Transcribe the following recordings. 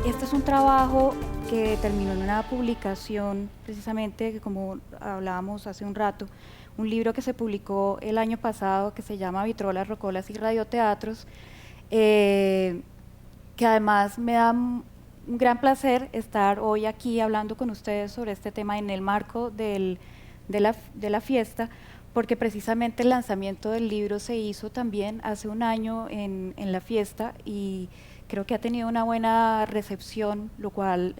Este es un trabajo que terminó en una publicación, precisamente, que como hablábamos hace un rato, un libro que se publicó el año pasado que se llama Vitrolas, Rocolas y Radioteatros, que además me da un gran placer estar hoy aquí hablando con ustedes sobre este tema en el marco de la fiesta, porque precisamente el lanzamiento del libro se hizo también hace un año en la fiesta y creo que ha tenido una buena recepción, lo cual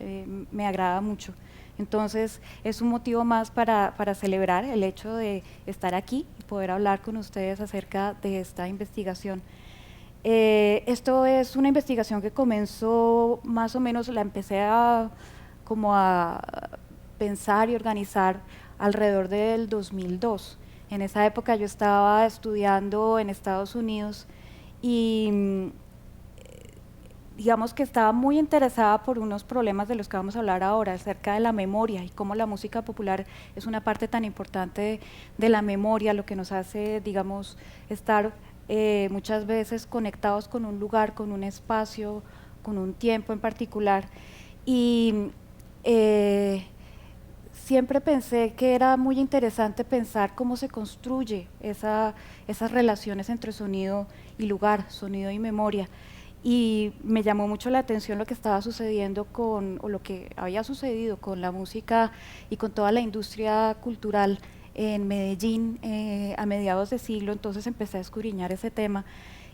me agrada mucho. Entonces es un motivo más para celebrar el hecho de estar aquí y poder hablar con ustedes acerca de esta investigación. Esto es una investigación que comenzó más o menos, la empecé como a pensar y organizar alrededor del 2002. En esa época yo estaba estudiando en Estados Unidos y digamos que estaba muy interesada por unos problemas de los que vamos a hablar ahora, acerca de la memoria y cómo la música popular es una parte tan importante de la memoria, lo que nos hace, digamos, estar muchas veces conectados con un lugar, con un espacio, con un tiempo en particular. Y siempre pensé que era muy interesante pensar cómo se construye esas relaciones entre sonido y lugar, sonido y memoria. Y me llamó mucho la atención lo que estaba sucediendo o lo que había sucedido con la música y con toda la industria cultural en Medellín a mediados de siglo. Entonces empecé a escudriñar ese tema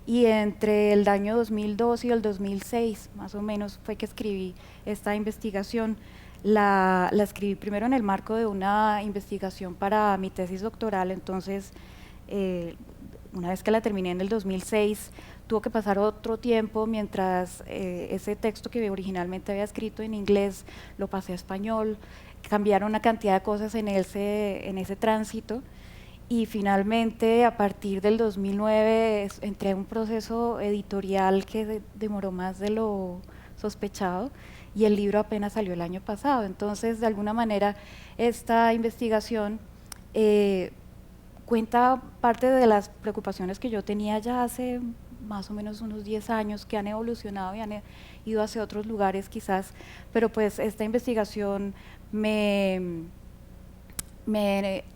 y entre el año 2002 y el 2006 más o menos fue que escribí esta investigación. La escribí primero en el marco de una investigación para mi tesis doctoral. Entonces una vez que la terminé en el 2006, tuvo que pasar otro tiempo mientras ese texto que originalmente había escrito en inglés lo pasé a español, cambiaron una cantidad de cosas en ese tránsito y finalmente a partir del 2009 entré en un proceso editorial que demoró más de lo sospechado y el libro apenas salió el año pasado. Entonces, de alguna manera, esta investigación cuenta parte de las preocupaciones que yo tenía ya hace más o menos unos 10 años, que han evolucionado y han ido hacia otros lugares quizás, pero pues esta investigación me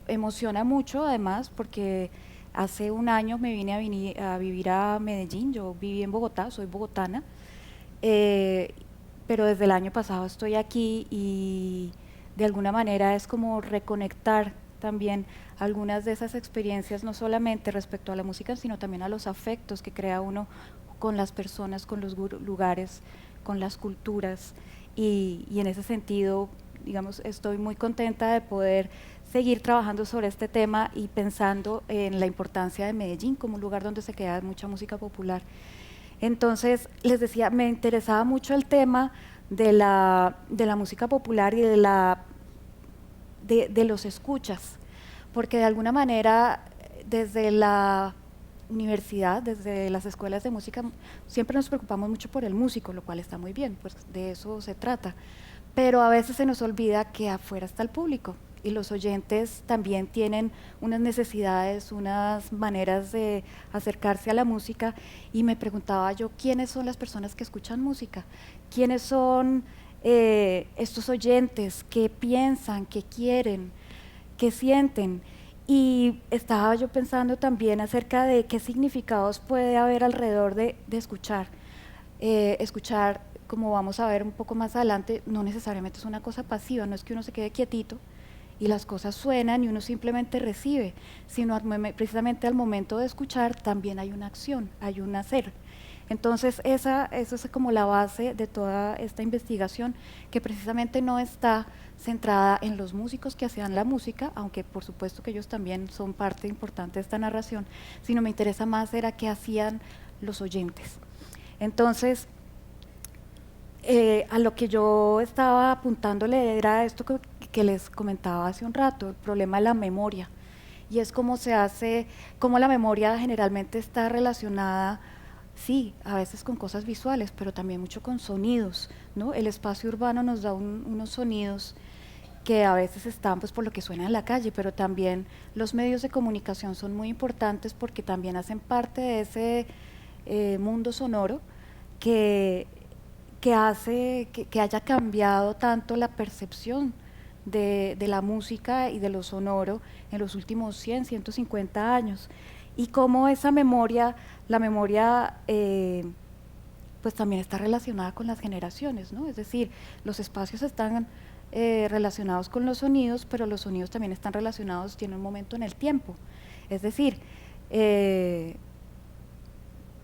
emociona mucho además porque hace un año me vine a vivir a Medellín. Yo viví en Bogotá, soy bogotana, pero desde el año pasado estoy aquí y de alguna manera es como reconectar también algunas de esas experiencias, no solamente respecto a la música, sino también a los afectos que crea uno con las personas, con los lugares, con las culturas y en ese sentido, digamos, estoy muy contenta de poder seguir trabajando sobre este tema y pensando en la importancia de Medellín como un lugar donde se queda mucha música popular. Entonces, les decía, me interesaba mucho el tema de la música popular y de los escuchas, porque de alguna manera desde la universidad, desde las escuelas de música, siempre nos preocupamos mucho por el músico, lo cual está muy bien, pues de eso se trata, pero a veces se nos olvida que afuera está el público y los oyentes también tienen unas necesidades, unas maneras de acercarse a la música y me preguntaba yo, ¿quiénes son las personas que escuchan música? ¿Quiénes son estos oyentes? ¿Qué piensan? ¿Qué quieren? ¿Qué sienten? Y estaba yo pensando también acerca de qué significados puede haber alrededor de escuchar. Escuchar, como vamos a ver un poco más adelante, no necesariamente es una cosa pasiva, no es que uno se quede quietito y las cosas suenan y uno simplemente recibe, sino precisamente al momento de escuchar también hay una acción, hay un hacer. Entonces, esa es como la base de toda esta investigación, que precisamente no está centrada en los músicos que hacían la música, aunque por supuesto que ellos también son parte importante de esta narración, sino me interesa más era qué hacían los oyentes. Entonces, a lo que yo estaba apuntándole era esto que les comentaba hace un rato, el problema de la memoria. Y es cómo se hace, cómo la memoria generalmente está relacionada, sí, a veces con cosas visuales, pero también mucho con sonidos, ¿no? El espacio urbano nos da unos sonidos que a veces están pues por lo que suena en la calle, pero también los medios de comunicación son muy importantes porque también hacen parte de ese mundo sonoro que, que hace que haya cambiado tanto la percepción de la música y de lo sonoro en los últimos 100, 150 años. Y cómo esa memoria, la memoria pues también está relacionada con las generaciones, ¿no? Es decir, los espacios están relacionados con los sonidos, pero los sonidos también están relacionados, tienen un momento en el tiempo. Es decir,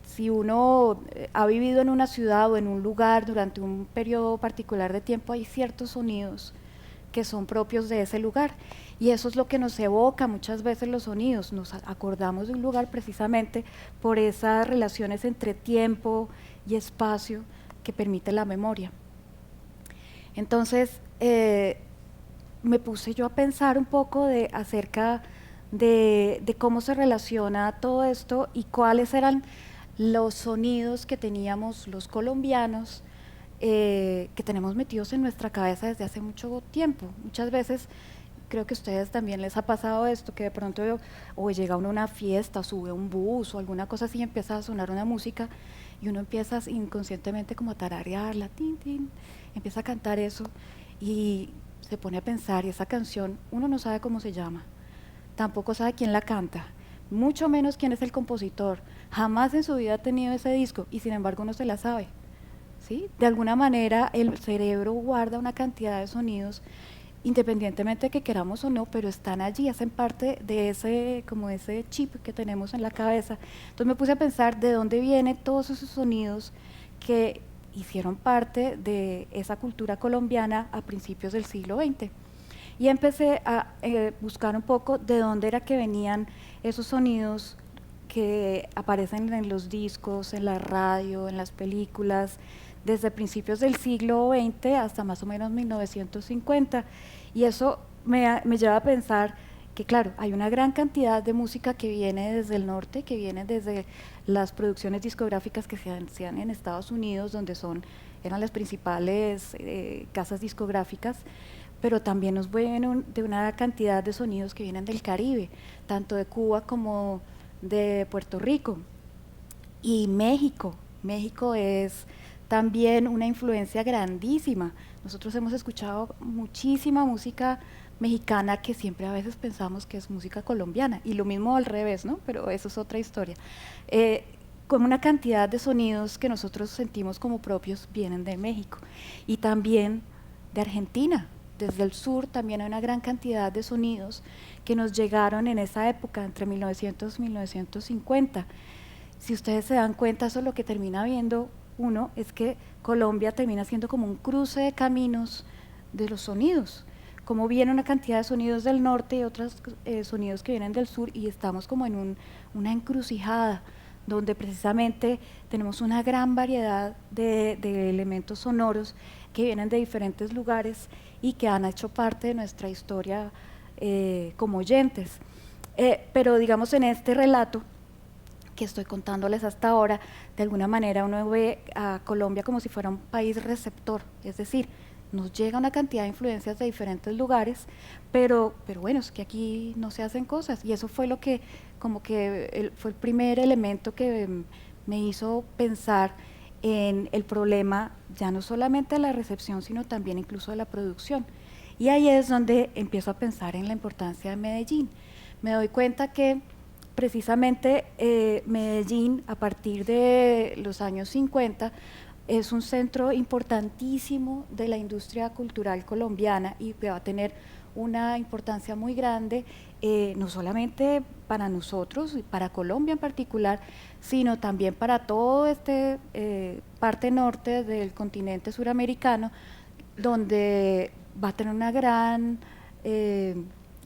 si uno ha vivido en una ciudad o en un lugar durante un periodo particular de tiempo, hay ciertos sonidos que son propios de ese lugar. Y eso es lo que nos evoca muchas veces los sonidos. Nos acordamos de un lugar precisamente por esas relaciones entre tiempo y espacio que permite la memoria. Entonces, me puse yo a pensar un poco acerca de cómo se relaciona todo esto y cuáles eran los sonidos que teníamos los colombianos, que tenemos metidos en nuestra cabeza desde hace mucho tiempo. Muchas veces, creo que a ustedes también les ha pasado esto, que de pronto o llega uno a una fiesta, sube a un bus o alguna cosa así y empieza a sonar una música y uno empieza inconscientemente como a tararearla, tin, tin, empieza a cantar eso y se pone a pensar, y esa canción uno no sabe cómo se llama, tampoco sabe quién la canta, mucho menos quién es el compositor, jamás en su vida ha tenido ese disco y sin embargo uno se la sabe, ¿sí? De alguna manera el cerebro guarda una cantidad de sonidos independientemente de que queramos o no, pero están allí, hacen parte de ese, como ese chip que tenemos en la cabeza. Entonces me puse a pensar de dónde vienen todos esos sonidos que hicieron parte de esa cultura colombiana a principios del siglo XX. Y empecé a buscar un poco de dónde era que venían esos sonidos que aparecen en los discos, en la radio, en las películas, desde principios del siglo XX hasta más o menos 1950. Y eso me lleva a pensar que, claro, hay una gran cantidad de música que viene desde el norte, que viene desde las producciones discográficas que se hacían en Estados Unidos, donde eran las principales casas discográficas, pero también nos vienen de una cantidad de sonidos que vienen del Caribe, tanto de Cuba como de Puerto Rico y México. México es también una influencia grandísima. Nosotros hemos escuchado muchísima música mexicana que siempre a veces pensamos que es música colombiana, y lo mismo al revés, ¿no? Pero eso es otra historia. Con una cantidad de sonidos que nosotros sentimos como propios vienen de México y también de Argentina. Desde el sur también hay una gran cantidad de sonidos que nos llegaron en esa época, entre 1900 y 1950. Si ustedes se dan cuenta, eso lo que termina viendo uno es que Colombia termina siendo como un cruce de caminos de los sonidos, como viene una cantidad de sonidos del norte y otros sonidos que vienen del sur, y estamos como en una encrucijada donde precisamente tenemos una gran variedad de elementos sonoros que vienen de diferentes lugares y que han hecho parte de nuestra historia como oyentes. Pero digamos, en este relato que estoy contándoles hasta ahora, de alguna manera uno ve a Colombia como si fuera un país receptor, es decir, nos llega una cantidad de influencias de diferentes lugares, pero bueno, es que aquí no se hacen cosas, y eso fue lo que, como que fue el primer elemento que me hizo pensar en el problema, ya no solamente de la recepción, sino también incluso de la producción. Y ahí es donde empiezo a pensar en la importancia de Medellín. Me doy cuenta que precisamente Medellín, a partir de los años 50, es un centro importantísimo de la industria cultural colombiana y que va a tener una importancia muy grande no solamente para nosotros, y para Colombia en particular, sino también para todo este parte norte del continente suramericano, donde va a tener una gran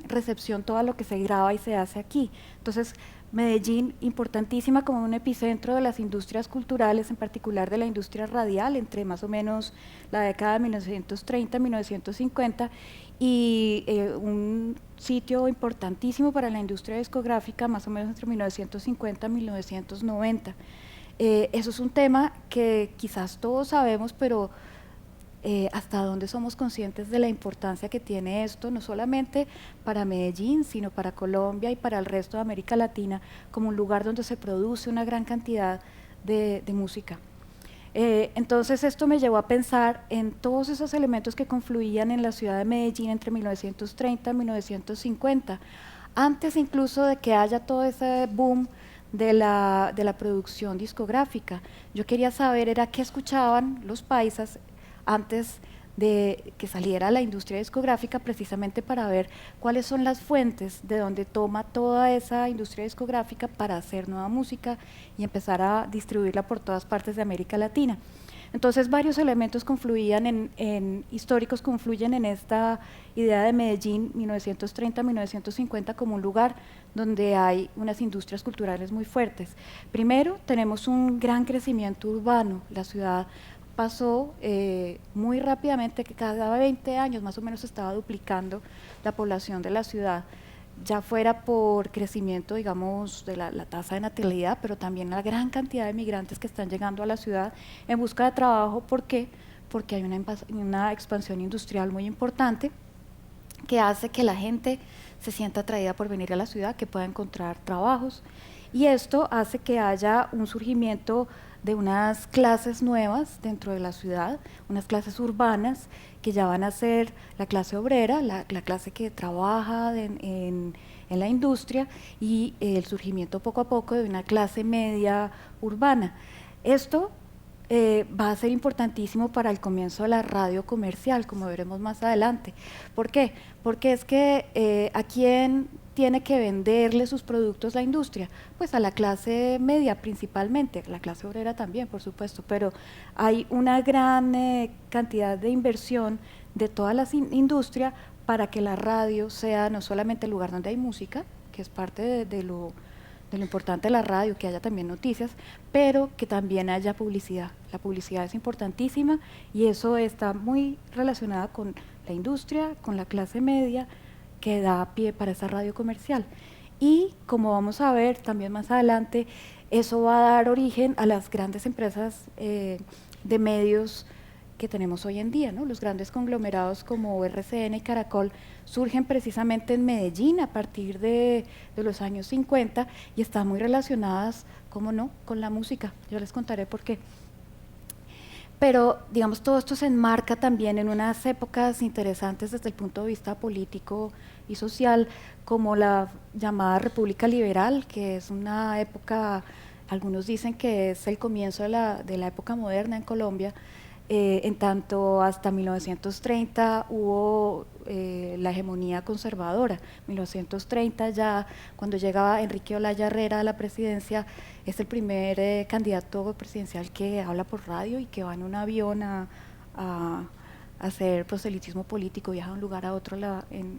recepción todo lo que se graba y se hace aquí. Entonces, Medellín, importantísima como un epicentro de las industrias culturales, en particular de la industria radial, entre más o menos la década de 1930 y 1950, y un sitio importantísimo para la industria discográfica, más o menos entre 1950 y 1990. Eso es un tema que quizás todos sabemos, pero hasta dónde somos conscientes de la importancia que tiene esto, no solamente para Medellín, sino para Colombia y para el resto de América Latina, como un lugar donde se produce una gran cantidad de música. Entonces esto me llevó a pensar en todos esos elementos que confluían en la ciudad de Medellín entre 1930 y 1950, antes incluso de que haya todo ese boom de la producción discográfica. Yo quería saber era qué escuchaban los paisas antes de que saliera la industria discográfica, precisamente para ver cuáles son las fuentes de donde toma toda esa industria discográfica para hacer nueva música y empezar a distribuirla por todas partes de América Latina. Entonces varios elementos confluían históricos confluyen en esta idea de Medellín 1930-1950 como un lugar donde hay unas industrias culturales muy fuertes. Primero, tenemos un gran crecimiento urbano, la ciudad pasó muy rápidamente, que cada 20 años más o menos se estaba duplicando la población de la ciudad, ya fuera por crecimiento, digamos, de la tasa de natalidad, pero también la gran cantidad de migrantes que están llegando a la ciudad en busca de trabajo. ¿Por qué? Porque hay una expansión industrial muy importante que hace que la gente se sienta atraída por venir a la ciudad, que pueda encontrar trabajos, y esto hace que haya un surgimiento de unas clases nuevas dentro de la ciudad, unas clases urbanas que ya van a ser la clase obrera, la clase que trabaja en la industria, y el surgimiento poco a poco de una clase media urbana. Esto va a ser importantísimo para el comienzo de la radio comercial, como veremos más adelante. ¿Por qué? Porque es que ¿a quién tiene que venderle sus productos la industria? Pues a la clase media principalmente, la clase obrera también, por supuesto, pero hay una gran cantidad de inversión de toda la industria para que la radio sea no solamente el lugar donde hay música, que es parte de lo importante de la radio, que haya también noticias, pero que también haya publicidad. La publicidad es importantísima y eso está muy relacionada con la industria, con la clase media, que da pie para esa radio comercial. Y como vamos a ver también más adelante, eso va a dar origen a las grandes empresas de medios que tenemos hoy en día, ¿no? Los grandes conglomerados como RCN y Caracol surgen precisamente en Medellín a partir de los años 50 y están muy relacionadas, ¿cómo no?, con la música. Yo les contaré por qué. Pero, digamos, todo esto se enmarca también en unas épocas interesantes desde el punto de vista político y social, como la llamada República Liberal, que es una época, algunos dicen que es el comienzo de la época moderna en Colombia. En tanto hasta 1930 hubo la hegemonía conservadora. 1930 ya, cuando llegaba Enrique Olaya Herrera a la presidencia, es el primer candidato presidencial que habla por radio y que va en un avión a hacer proselitismo político, viaja de un lugar a otro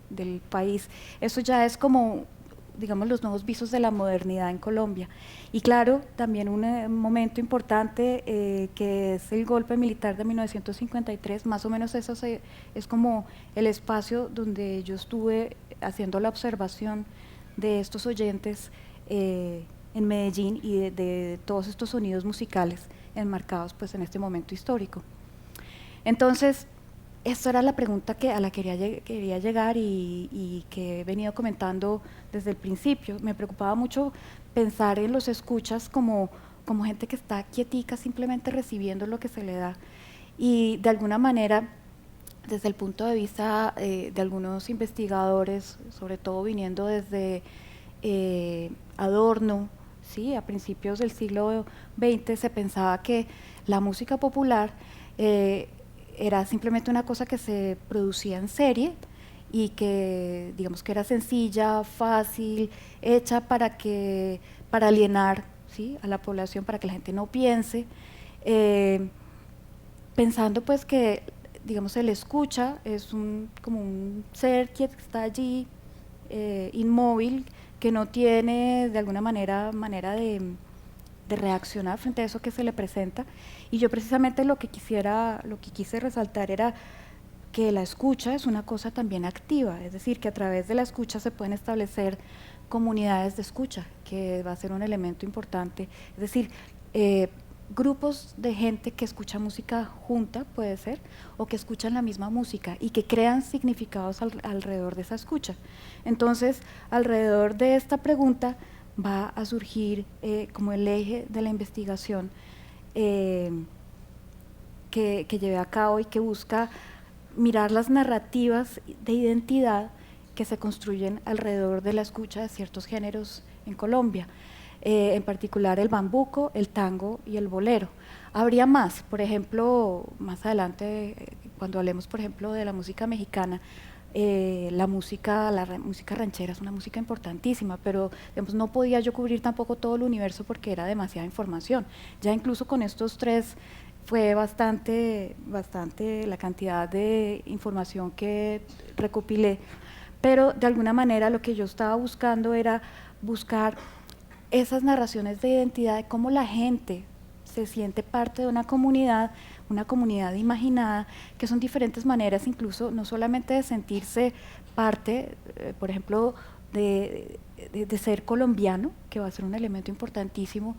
del país. Eso ya es como, digamos, los nuevos visos de la modernidad en Colombia. Y claro, también un momento importante que es el golpe militar de 1953, más o menos eso es como el espacio donde yo estuve haciendo la observación de estos oyentes en Medellín y de todos estos sonidos musicales enmarcados pues en este momento histórico. Entonces, esta era la pregunta a la que quería llegar y que he venido comentando desde el principio. Me preocupaba mucho pensar en los escuchas como gente que está quietica, simplemente recibiendo lo que se le da. Y de alguna manera, desde el punto de vista de algunos investigadores, sobre todo viniendo desde Adorno, ¿sí?, a principios del siglo XX, se pensaba que la música popular era simplemente una cosa que se producía en serie y que digamos que era sencilla, fácil, hecha para alienar, ¿sí?, a la población, para que la gente no piense, pensando pues que digamos el escucha es como un ser que está allí inmóvil, que no tiene de alguna manera de reaccionar frente a eso que se le presenta. Y yo precisamente lo que quise resaltar era que la escucha es una cosa también activa, es decir, que a través de la escucha se pueden establecer comunidades de escucha, que va a ser un elemento importante, es decir, grupos de gente que escucha música junta, puede ser, o que escuchan la misma música y que crean significados alrededor de esa escucha. Entonces, alrededor de esta pregunta va a surgir como el eje de la investigación que llevé a cabo y que busca mirar las narrativas de identidad que se construyen alrededor de la escucha de ciertos géneros en Colombia, en particular el bambuco, el tango y el bolero. Habría más, por ejemplo, más adelante, cuando hablemos, por ejemplo, de la música mexicana, la música ranchera es una música importantísima, pero digamos, no podía yo cubrir tampoco todo el universo porque era demasiada información. Ya incluso con estos tres fue bastante la cantidad de información que recopilé, pero de alguna manera lo que yo estaba buscando era buscar esas narraciones de identidad, de cómo la gente se siente parte de una comunidad imaginada, que son diferentes maneras incluso no solamente de sentirse parte, por ejemplo, de ser colombiano, que va a ser un elemento importantísimo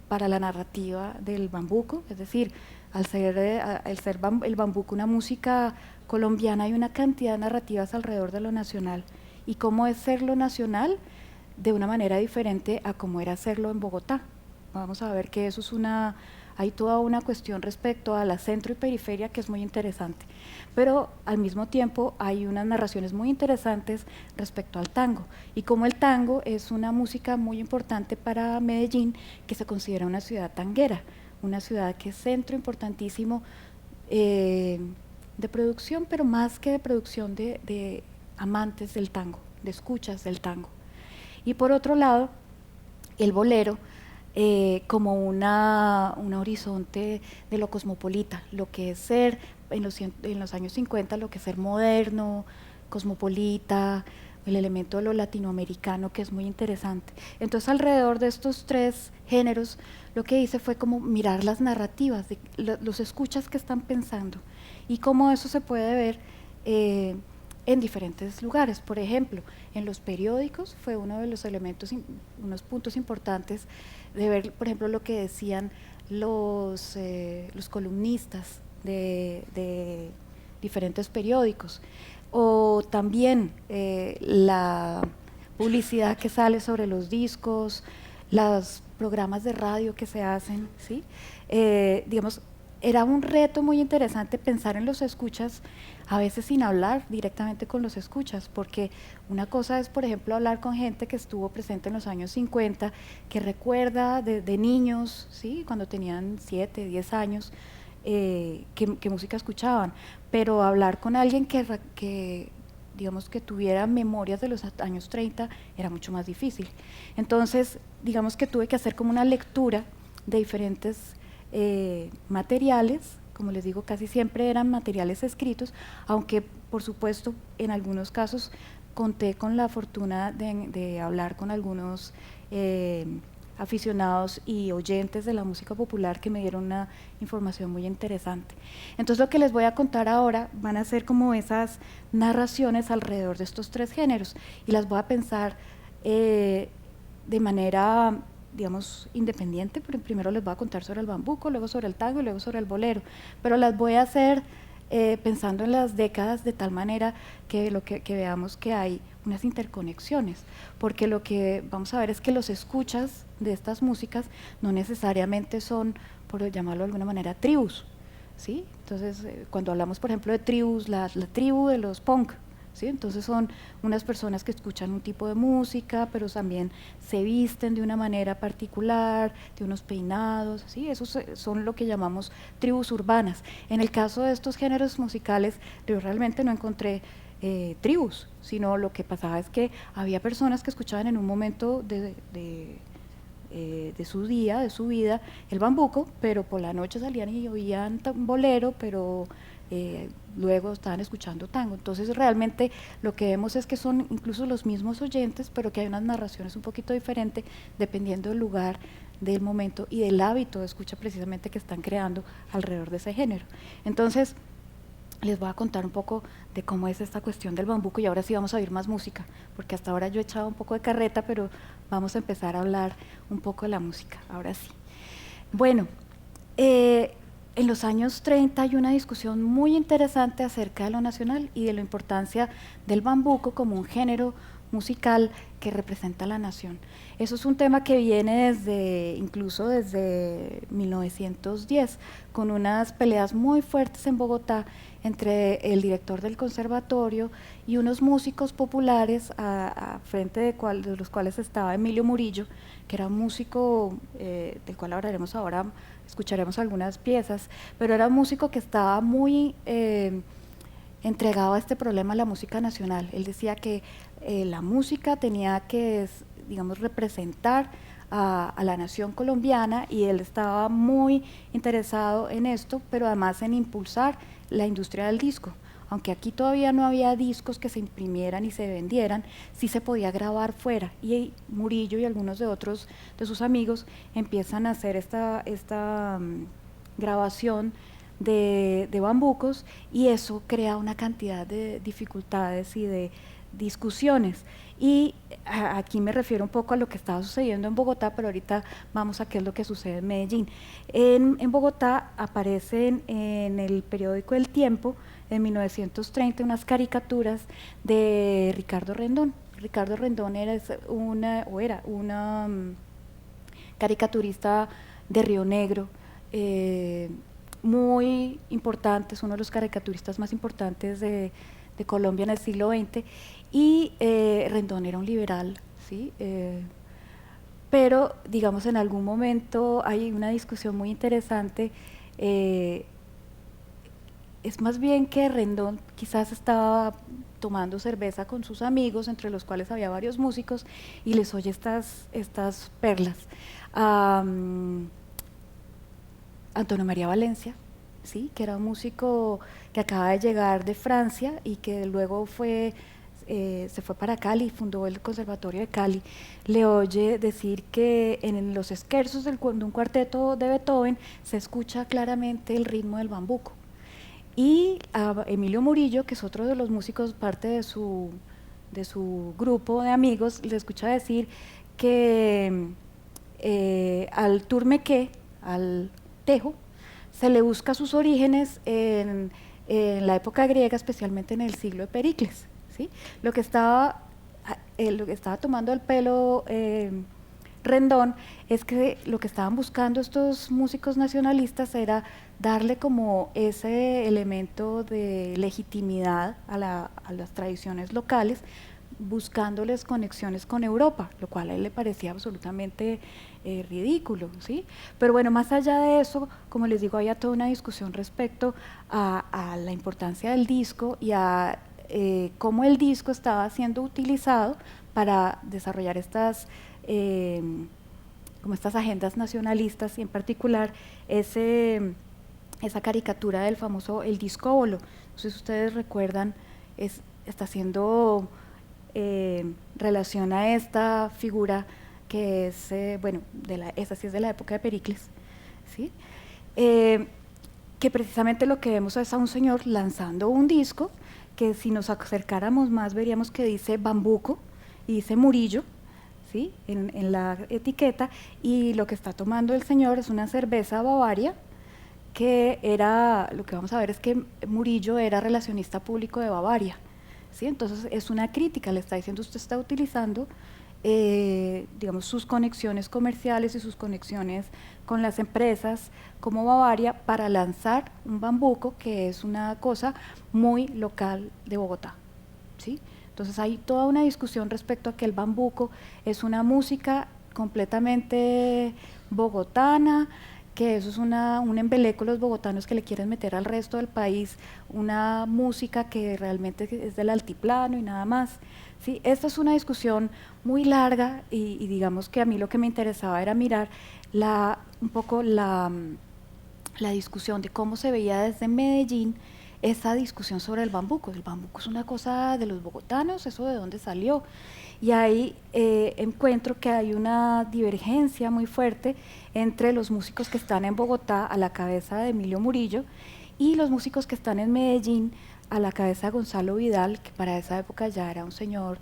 para la narrativa del bambuco, es decir, al ser el bambuco una música colombiana, hay una cantidad de narrativas alrededor de lo nacional, y cómo es ser lo nacional de una manera diferente a cómo era hacerlo en Bogotá. Vamos a ver que eso es hay toda una cuestión respecto a la centro y periferia que es muy interesante, pero al mismo tiempo hay unas narraciones muy interesantes respecto al tango, y cómo el tango es una música muy importante para Medellín, que se considera una ciudad tanguera, una ciudad que es centro importantísimo de producción, pero más que de producción de amantes del tango, de escuchas del tango. Y por otro lado, el bolero como un horizonte de lo cosmopolita, lo que es ser en los años 50, lo que es ser moderno, cosmopolita, el elemento de lo latinoamericano, que es muy interesante. Entonces, alrededor de estos tres géneros, lo que hice fue como mirar las narrativas, de los escuchas que están pensando, y cómo eso se puede ver en diferentes lugares. Por ejemplo, en los periódicos fue uno de los elementos, unos puntos importantes de ver, por ejemplo, lo que decían los columnistas de diferentes periódicos, o también la publicidad que sale sobre los discos, los programas de radio que se hacen, ¿sí? Digamos, era un reto muy interesante pensar en los escuchas, a veces sin hablar directamente con los escuchas, porque una cosa es, por ejemplo, hablar con gente que estuvo presente en los años 50, que recuerda de niños, ¿sí?, cuando tenían 7, 10 años, qué música escuchaban, pero hablar con alguien que digamos que tuviera memorias de los años 30 era mucho más difícil. Entonces, digamos que tuve que hacer como una lectura de diferentes materiales, como les digo, casi siempre eran materiales escritos, aunque por supuesto en algunos casos conté con la fortuna de hablar con algunos aficionados y oyentes de la música popular que me dieron una información muy interesante. Entonces lo que les voy a contar ahora van a ser como esas narraciones alrededor de estos tres géneros, y las voy a pensar de manera, digamos, independiente. Primero les voy a contar sobre el bambuco, luego sobre el tango y luego sobre el bolero, pero las voy a hacer pensando en las décadas, de tal manera que veamos que hay unas interconexiones, porque lo que vamos a ver es que los escuchas de estas músicas no necesariamente son, por llamarlo de alguna manera, tribus, ¿sí? Entonces, cuando hablamos, por ejemplo, de tribus, la tribu de los punk, ¿sí? Entonces son unas personas que escuchan un tipo de música, pero también se visten de una manera particular, de unos peinados, ¿sí? Esos son lo que llamamos tribus urbanas. En el caso de estos géneros musicales, yo realmente no encontré tribus, sino lo que pasaba es que había personas que escuchaban en un momento de su día, de su vida, el bambuco, pero por la noche salían y oían bolero, pero luego estaban escuchando tango. Entonces realmente lo que vemos es que son incluso los mismos oyentes, pero que hay unas narraciones un poquito diferentes dependiendo del lugar, del momento y del hábito de escucha precisamente que están creando alrededor de ese género. Entonces les voy a contar un poco de cómo es esta cuestión del bambuco y ahora sí vamos a oír más música, porque hasta ahora yo he echado un poco de carreta, pero vamos a empezar a hablar un poco de la música, ahora sí. Bueno, en los años 30 hay una discusión muy interesante acerca de lo nacional y de la importancia del bambuco como un género musical que representa a la nación. Eso es un tema que viene incluso desde 1910, con unas peleas muy fuertes en Bogotá entre el director del conservatorio y unos músicos populares a frente de los cuales estaba Emilio Murillo, que era un músico del cual hablaremos ahora, escucharemos algunas piezas, pero era un músico que estaba muy entregado a este problema de la música nacional. Él decía que la música tenía que, digamos, representar a la nación colombiana y él estaba muy interesado en esto, pero además en impulsar la industria del disco. Aunque aquí todavía no había discos que se imprimieran y se vendieran, sí se podía grabar fuera. Y Murillo y algunos de otros de sus amigos empiezan a hacer esta grabación de bambucos y eso crea una cantidad de dificultades y de discusiones. Y aquí me refiero un poco a lo que estaba sucediendo en Bogotá, pero ahorita vamos a qué es lo que sucede en Medellín. En Bogotá aparecen en el periódico El Tiempo, en 1930, unas caricaturas de Ricardo Rendón. Ricardo Rendón era una caricaturista de Río Negro, muy importante, es uno de los caricaturistas más importantes de Colombia en el siglo XX, y Rendón era un liberal, ¿sí? Pero digamos en algún momento hay una discusión muy interesante, es más bien que Rendón quizás estaba tomando cerveza con sus amigos, entre los cuales había varios músicos, y les oye estas perlas. Antonio María Valencia, ¿sí? Que era un músico que acaba de llegar de Francia y que luego se fue para Cali, fundó el Conservatorio de Cali, le oye decir que en los esquerzos de un cuarteto de Beethoven se escucha claramente el ritmo del bambuco. Y a Emilio Murillo, que es otro de los músicos, parte de su grupo de amigos, le escucha decir que al turmequé, al tejo, se le busca sus orígenes en la época griega, especialmente en el siglo de Pericles, ¿sí? Lo que estaba tomando el pelo Rendón es que lo que estaban buscando estos músicos nacionalistas era darle como ese elemento de legitimidad a las tradiciones locales, buscándoles conexiones con Europa, lo cual a él le parecía absolutamente ridículo, ¿sí? Pero bueno, más allá de eso, como les digo, había toda una discusión respecto a la importancia del disco y a cómo el disco estaba siendo utilizado para desarrollar como estas agendas nacionalistas y en particular esa caricatura del famoso el discóbolo. No sé si ustedes recuerdan, está haciendo relación a esta figura que es, bueno, esa sí es de la época de Pericles, ¿sí? Que precisamente lo que vemos es a un señor lanzando un disco que si nos acercáramos más veríamos que dice Bambuco y dice Murillo, ¿sí? en la etiqueta, y lo que está tomando el señor es una cerveza Bavaria, que era, lo que vamos a ver es que Murillo era relacionista público de Bavaria, ¿sí? Entonces es una crítica, le está diciendo usted está utilizando digamos sus conexiones comerciales y sus conexiones con las empresas como Bavaria para lanzar un bambuco que es una cosa muy local de Bogotá, ¿sí? Entonces hay toda una discusión respecto a que el bambuco es una música completamente bogotana, que eso es un embeleco los bogotanos que le quieren meter al resto del país una música que realmente es del altiplano y nada más. ¿Sí? Esta es una discusión muy larga y digamos que a mí lo que me interesaba era mirar un poco la discusión de cómo se veía desde Medellín esa discusión sobre el bambuco. El bambuco es una cosa de los bogotanos, eso de dónde salió. Y ahí encuentro que hay una divergencia muy fuerte entre los músicos que están en Bogotá a la cabeza de Emilio Murillo y los músicos que están en Medellín a la cabeza de Gonzalo Vidal, que para esa época ya era un señor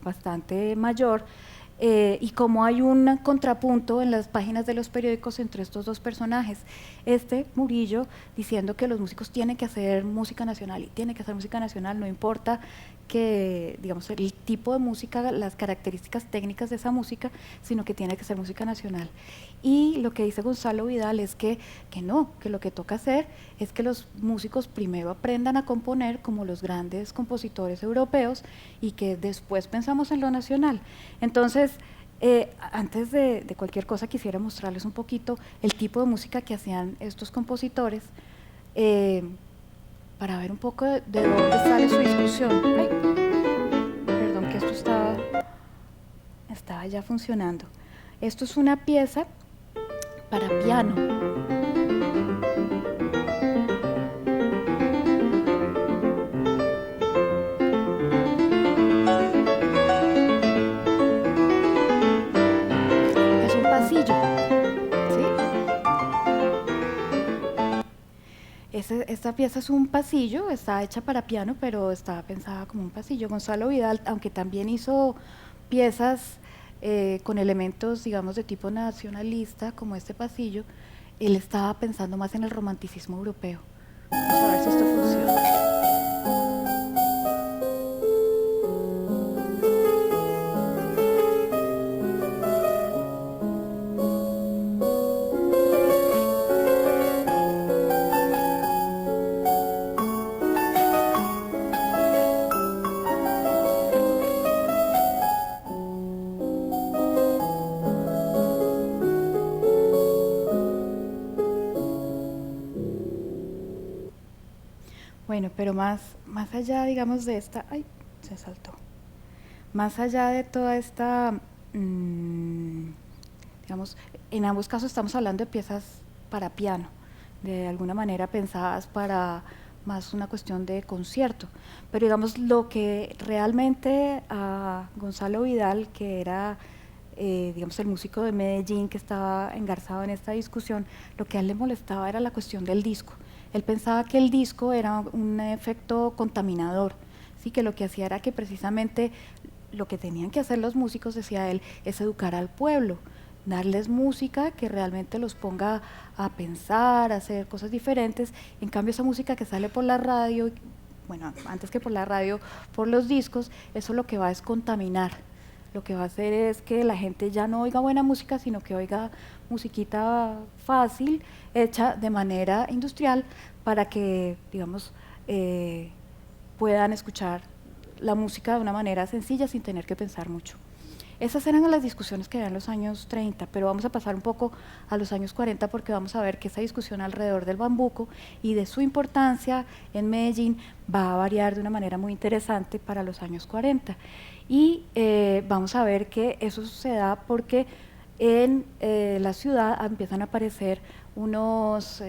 bastante mayor, y cómo hay un contrapunto en las páginas de los periódicos entre estos dos personajes. Murillo diciendo que los músicos tienen que hacer música nacional y tienen que hacer música nacional, no importa que, digamos, el tipo de música, las características técnicas de esa música, sino que tiene que ser música nacional. Y lo que dice Gonzalo Vidal es que no, que lo que toca hacer es que los músicos primero aprendan a componer como los grandes compositores europeos y que después pensamos en lo nacional. Entonces, antes de cualquier cosa quisiera mostrarles un poquito el tipo de música que hacían estos compositores, para ver un poco de dónde sale su discusión. Ay, perdón, que esto estaba ya funcionando. Esto es una pieza para piano. Es un pasillo, ¿sí? Esta pieza es un pasillo, está hecha para piano, pero está pensada como un pasillo. Gonzalo Vidal, aunque también hizo piezas con elementos, digamos, de tipo nacionalista, como este pasillo, él estaba pensando más en el romanticismo europeo. Vamos a ver si esto funciona. Bueno, pero más allá, digamos, de esta... ¡Ay! Se saltó. Más allá de toda esta... digamos, en ambos casos estamos hablando de piezas para piano, de alguna manera pensadas para más una cuestión de concierto. Pero digamos, lo que realmente a Gonzalo Vidal, que era digamos, el músico de Medellín que estaba engarzado en esta discusión, lo que a él le molestaba era la cuestión del disco. Él pensaba que el disco era un efecto contaminador, ¿sí? Que lo que hacía era que precisamente lo que tenían que hacer los músicos, decía él, es educar al pueblo, darles música que realmente los ponga a pensar, a hacer cosas diferentes. En cambio, esa música que sale por la radio, bueno, antes que por la radio, por los discos, eso lo que va es contaminar. Lo que va a hacer es que la gente ya no oiga buena música, sino que oiga musiquita fácil, hecha de manera industrial, para que, digamos, puedan escuchar la música de una manera sencilla sin tener que pensar mucho. Esas eran las discusiones que había en los años 30, pero vamos a pasar un poco a los años 40 porque vamos a ver que esa discusión alrededor del bambuco y de su importancia en Medellín va a variar de una manera muy interesante para los años 40. Y vamos a ver que eso se da porque en la ciudad empiezan a aparecer unos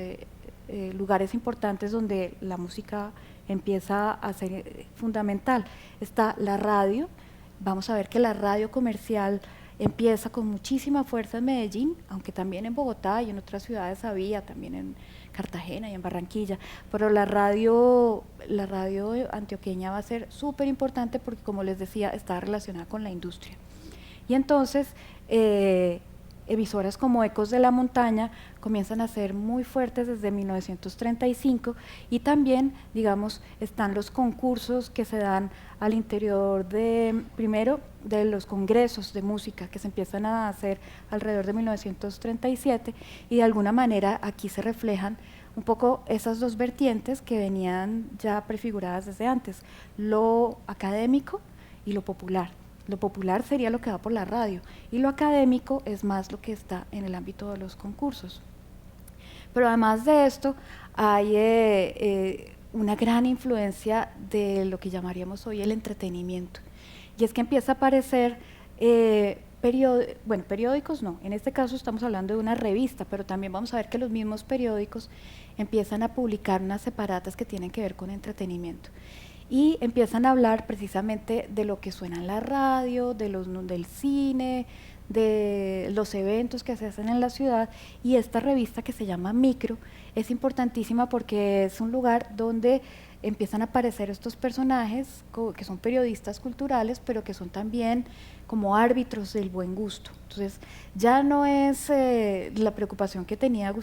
lugares importantes donde la música empieza a ser fundamental. Está la radio. Vamos a ver que la radio comercial empieza con muchísima fuerza en Medellín, aunque también en Bogotá y en otras ciudades había, también en Cartagena y en Barranquilla, pero la radio antioqueña va a ser súper importante porque, como les decía, está relacionada con la industria. Y entonces, emisoras como Ecos de la Montaña comienzan a ser muy fuertes desde 1935 y también, digamos, están los concursos que se dan al interior primero de los congresos de música que se empiezan a hacer alrededor de 1937 y de alguna manera aquí se reflejan un poco esas dos vertientes que venían ya prefiguradas desde antes, lo académico y lo popular. Lo popular sería lo que va por la radio y lo académico es más lo que está en el ámbito de los concursos. Pero además de esto, hay una gran influencia de lo que llamaríamos hoy el entretenimiento. Y es que empieza a aparecer periódicos no, en este caso estamos hablando de una revista, pero también vamos a ver que los mismos periódicos empiezan a publicar unas separatas que tienen que ver con entretenimiento. Y empiezan a hablar precisamente de lo que suena en la radio, del cine, de los eventos que se hacen en la ciudad, y esta revista que se llama Micro es importantísima porque es un lugar donde empiezan a aparecer estos personajes que son periodistas culturales, pero que son también como árbitros del buen gusto. Entonces, ya no es la preocupación que tenía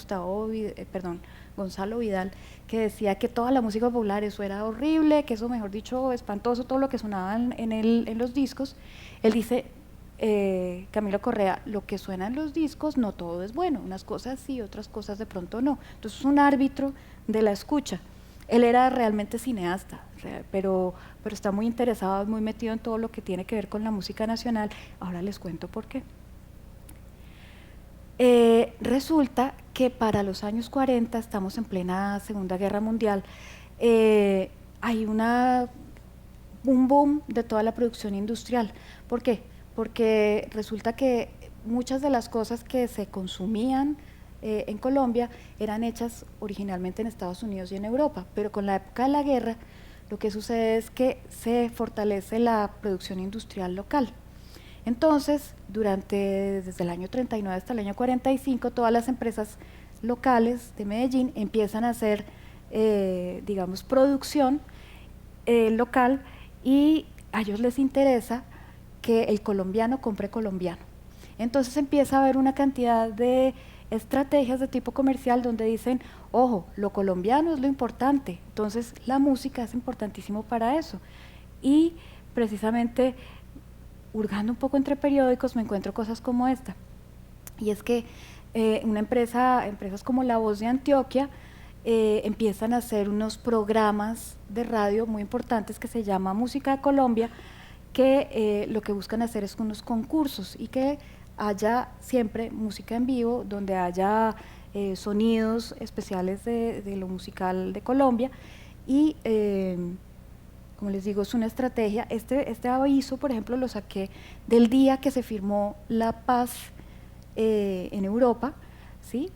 Gonzalo Vidal, que decía que toda la música popular, eso era horrible, que eso, mejor dicho, espantoso, todo lo que sonaba en los discos. Él dice, Camilo Correa, lo que suena en los discos no todo es bueno, unas cosas sí, otras cosas de pronto no. Entonces, es un árbitro de la escucha. Él era realmente cineasta, pero está muy interesado, muy metido en todo lo que tiene que ver con la música nacional. Ahora les cuento por qué. Resulta que para los años 40, estamos en plena Segunda Guerra Mundial, hay un boom de toda la producción industrial. ¿Por qué? Porque resulta que muchas de las cosas que se consumían en Colombia eran hechas originalmente en Estados Unidos y en Europa, pero con la época de la guerra lo que sucede es que se fortalece la producción industrial local. Entonces, desde el año 39 hasta el año 45, todas las empresas locales de Medellín empiezan a hacer, digamos, producción local, y a ellos les interesa que el colombiano compre colombiano. Entonces empieza a haber una cantidad de estrategias de tipo comercial donde dicen, ojo, lo colombiano es lo importante, entonces la música es importantísimo para eso. Y precisamente, hurgando un poco entre periódicos, me encuentro cosas como esta, y es que empresas como La Voz de Antioquia empiezan a hacer unos programas de radio muy importantes que se llama Música de Colombia, que lo que buscan hacer es unos concursos y que haya siempre música en vivo, donde haya sonidos especiales de lo musical de Colombia. Y como les digo, es una estrategia. Este aviso, por ejemplo, lo saqué del día que se firmó la paz en Europa, ¿sí?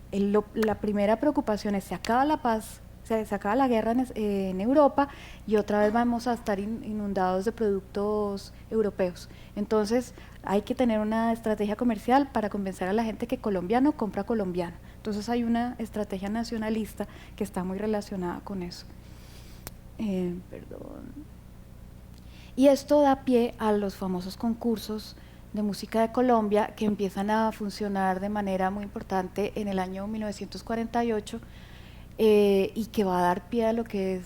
La primera preocupación es: se acaba la paz, se acaba la guerra en Europa, y otra vez vamos a estar inundados de productos europeos. Entonces hay que tener una estrategia comercial para convencer a la gente que colombiano compra colombiano. Entonces hay una estrategia nacionalista que está muy relacionada con eso. Y esto da pie a los famosos concursos de música de Colombia, que empiezan a funcionar de manera muy importante en el año 1948, y que va a dar pie a lo que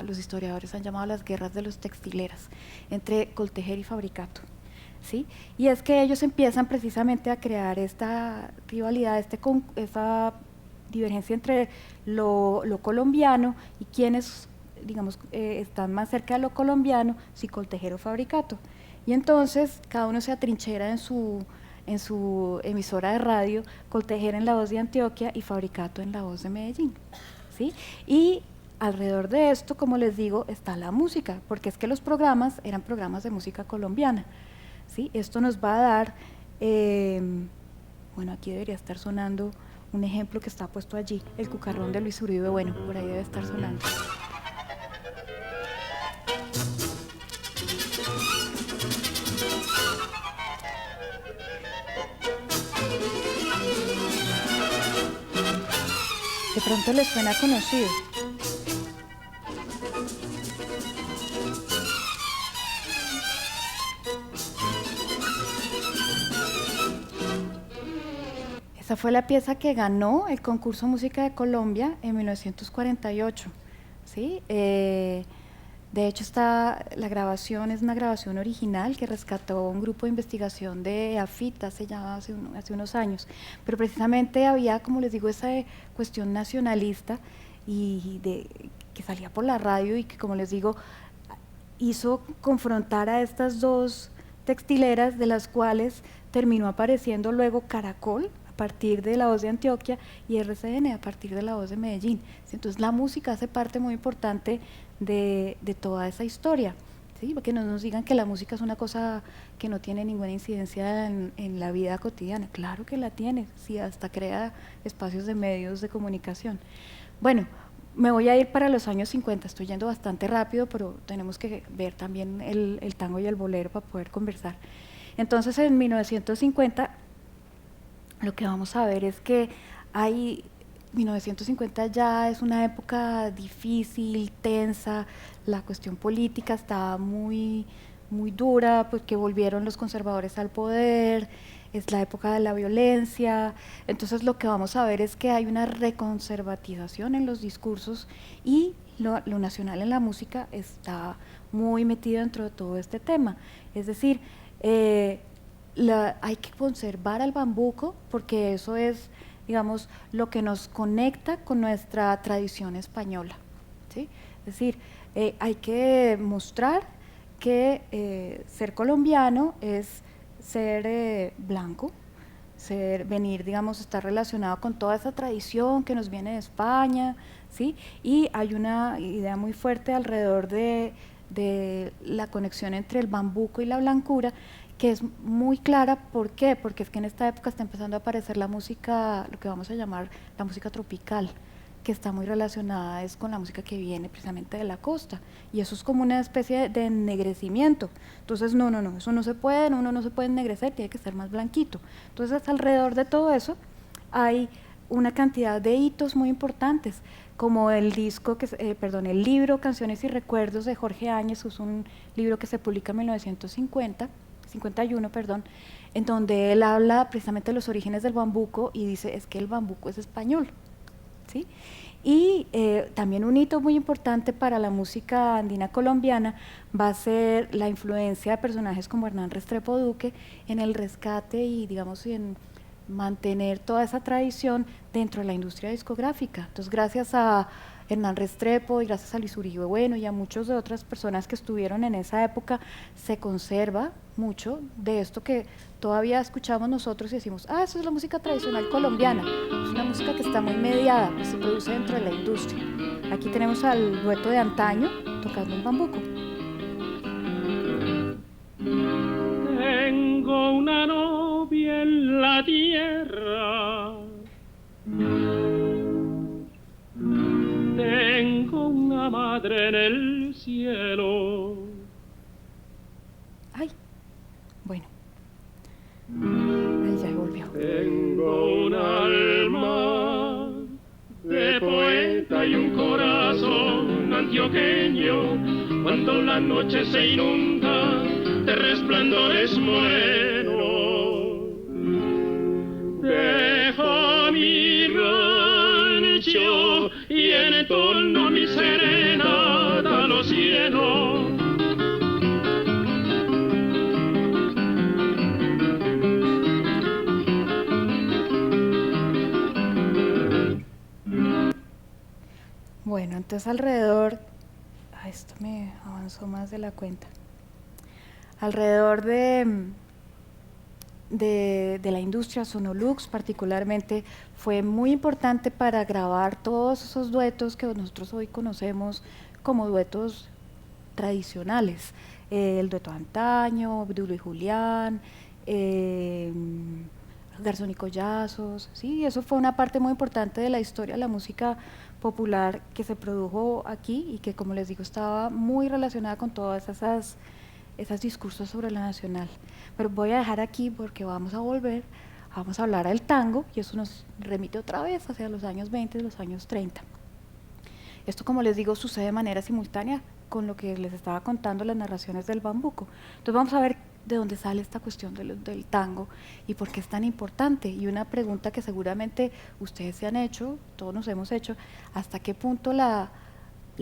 los historiadores han llamado las guerras de los textileras, entre Coltejer y Fabricato, ¿sí? Y es que ellos empiezan precisamente a crear esta rivalidad, esta divergencia entre lo colombiano y quienes, digamos, están más cerca de lo colombiano, si Coltejer o Fabricato. Y entonces cada uno se atrinchera en su emisora de radio, Coltejer en La Voz de Antioquia y Fabricato en La Voz de Medellín, ¿sí? Y alrededor de esto, como les digo, está la música, porque es que los programas eran programas de música colombiana, ¿sí? Esto nos va a dar, bueno, aquí debería estar sonando un ejemplo que está puesto allí, el Cucarrón de Luis Uribe. Bueno, por ahí debe estar sonando. De pronto les suena conocido. Esa fue la pieza que ganó el concurso Música de Colombia en 1948, ¿sí? De hecho, la grabación es una grabación original que rescató un grupo de investigación de AFIT hace unos años, pero precisamente había, como les digo, esa cuestión nacionalista que salía por la radio, y que, como les digo, hizo confrontar a estas dos textileras, de las cuales terminó apareciendo luego Caracol, partir de La Voz de Antioquia y RCN a partir de La Voz de Medellín. Entonces la música hace parte muy importante de toda esa historia. ¿Sí? Porque no nos digan que la música es una cosa que no tiene ninguna incidencia en la vida cotidiana. Claro que la tiene, sí, hasta crea espacios de medios de comunicación. Bueno, me voy a ir para los años 50, estoy yendo bastante rápido, pero tenemos que ver también el tango y el bolero para poder conversar. Entonces, en 1950, lo que vamos a ver es que 1950 ya es una época difícil, tensa, la cuestión política está muy dura, porque volvieron los conservadores al poder, es la época de la violencia. Entonces lo que vamos a ver es que hay una reconservatización en los discursos y lo nacional en la música está muy metido dentro de todo este tema. Es decir, hay que conservar al bambuco porque eso es, digamos, lo que nos conecta con nuestra tradición española, ¿sí? Es decir, hay que mostrar que ser colombiano es ser blanco, venir, digamos, estar relacionado con toda esa tradición que nos viene de España, ¿sí? Y hay una idea muy fuerte alrededor de la conexión entre el bambuco y la blancura, que es muy clara. ¿Por qué? Porque es que en esta época está empezando a aparecer la música, lo que vamos a llamar la música tropical, que está muy relacionada con la música que viene precisamente de la costa, y eso es como una especie de ennegrecimiento. Entonces no, eso no se puede, uno no se puede ennegrecer, tiene que ser más blanquito. Entonces alrededor de todo eso hay una cantidad de hitos muy importantes, como el el libro Canciones y Recuerdos de Jorge Áñez, que es un libro que se publica en 1951, en donde él habla precisamente de los orígenes del bambuco y dice, es que el bambuco es español, ¿sí? Y también un hito muy importante para la música andina colombiana va a ser la influencia de personajes como Hernán Restrepo Duque en el rescate y, digamos, en mantener toda esa tradición dentro de la industria discográfica. Entonces, gracias a Hernán Restrepo y gracias a Luis Uribe Bueno y a muchas de otras personas que estuvieron en esa época, se conserva mucho de esto que todavía escuchamos nosotros y decimos, eso es la música tradicional colombiana. Es una música que está muy mediada, pues se produce dentro de la industria. Aquí tenemos al dueto de antaño tocando un bambuco. Tengo una novia en la tierra, tengo una madre en el cielo. Ay, bueno. Ahí ya volvió. Tengo un alma de poeta y un corazón antioqueño. Cuando la noche se inunda de resplandores morenos, dejo mi rancho y en torno mi serenata lo cielo. Bueno, entonces alrededor, esto me avanzó más de la cuenta, alrededor de la industria, Sonolux particularmente fue muy importante para grabar todos esos duetos que nosotros hoy conocemos como duetos tradicionales, el dueto de antaño, Obdulio y Julián, Garzón y Collazos, sí, eso fue una parte muy importante de la historia de la música popular que se produjo aquí y que, como les digo, estaba muy relacionada con todas esos discursos sobre la nacional. Pero voy a dejar aquí porque vamos a hablar del tango, y eso nos remite otra vez hacia los años 20 y los años 30. Esto, como les digo, sucede de manera simultánea con lo que les estaba contando, las narraciones del bambuco. Entonces vamos a ver de dónde sale esta cuestión del tango y por qué es tan importante. Y una pregunta que seguramente ustedes se han hecho, todos nos hemos hecho, ¿hasta qué punto la